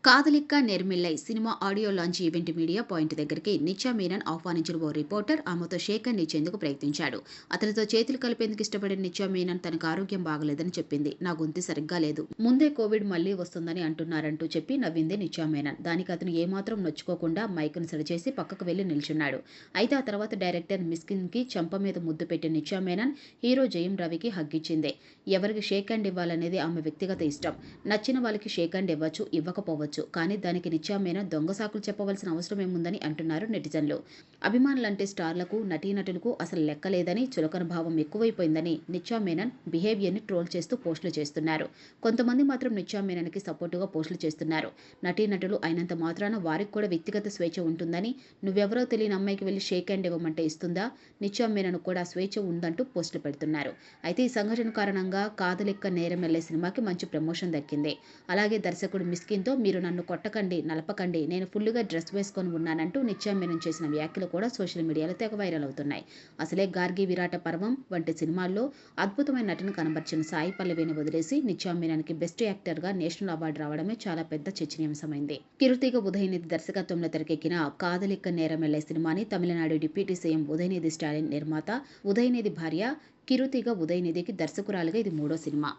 Kadhalikka Neramillai cinema audio launch event media point దగ్గరికి నిత్యా మీనన్ ఆహ్వానించిన ఓ reporter ఆమెతో షేక్ హ్యాండ్ ఇచ్చేందుకు ప్రయత్నించాడు. అతనితో చేతులు కలిపేందుకు ఇష్టపడిన నిత్యా మీనన్ తనకు ఆరోగ్యం బాగలేదని చెప్పింది. నా గొంతు సరిగ్గా లేదు, ముందే కోవిడ్ మళ్లీ వస్తుందని అంటున్నారంటూ చెప్పి నవ్వింది నిత్యా మీనన్. దానికి అతను ఏమాత్రం నొచ్చుకోకుండా మైకును సరిచేసి పక్కకు వెళ్లి నిల్చున్నాడు. అయితే ఆ తర్వాత డైరెక్టర్ మిస్కిన్ కి చెంప మీద ముద్దు పెట్టిన నిత్యా మీనన్ హీరో జయం రవికి హగ్గిచ్చింది. ఎవరికి షేక్ హ్యాండ్ ఇవ్వాలనేది ఆమె వ్యక్తిగత ఇష్టం. నచ్చిన వాళ్ళకి షేక్ హ్యాండ్ ఇవ్వచ్చు, ఇవ్వకపోవచ్చు. కానీ దానికి నిత్యా మీనన్ దొంగ సాకులు చెప్పవలసిన అవసరం ఏముందని అంటున్నారు నెటిజన్లు. అభిమానులంటే స్టార్లకు, నటీనటులకు అసలు లెక్కలేదని, చులకన భావం ఎక్కువైపోయిందని నిత్యా మీనన్ బిహేవియర్ని ట్రోల్ చేస్తూ పోస్టులు చేస్తున్నారు. కొంతమంది మాత్రం నిత్యా మీనన్కి సపోర్టుగా పోస్టులు చేస్తున్నారు. నటీనటులు అయినంత మాత్రాన వారికి కూడా వ్యక్తిగత స్వేచ్ఛ ఉంటుందని, నువ్వెవరో తెలియని అమ్మాయికి వెళ్ళి షేక్ హ్యాండ్ ఇవ్వమంటే ఇస్తుందా? నిత్యా మీనన్ కూడా స్వేచ్ఛ ఉందంటూ పోస్టులు పెడుతున్నారు. అయితే ఈ సంఘటన కారణంగా కాదలిక్క నేరమెల్లే సినిమాకి మంచి ప్రమోషన్ దక్కింది. అలాగే దర్శకుడు మిస్కిన్తో మీరు నన్ను కొట్టకండి, నలపకండి, నేను ఫుల్లుగా డ్రెస్ వేసుకొని ఉన్నానంటూ నిత్యా మీనన్ చేసిన వ్యాఖ్యలు కూడా సోషల్ మీడియాలో తెగ వైరల్ అవుతున్నాయి. అసలే గార్గి విరాట పర్వం వంటి సినిమాల్లో అద్భుతమైన నటన కనబర్చిన సాయి పల్లవిని వదిలేసి నిత్యా మీనన్కి బెస్ట్ యాక్టర్గా నేషనల్ అవార్డు రావడమే చాలా పెద్ద చర్చనీయాంశమైంది. కిరుతీగ ఉదయనిధి దర్శకత్వంలో తెరకెక్కిన కాదలిక్క నేరమెల్లే సినిమాని తమిళనాడు డిప్యూటీ సీఎం ఉదయనిధి స్టాలిన్ నిర్మాత, ఉదయనిధి భార్య కిరుతీగ ఉదయనిధికి దర్శకురాలిగా ఇది 3వ సినిమా.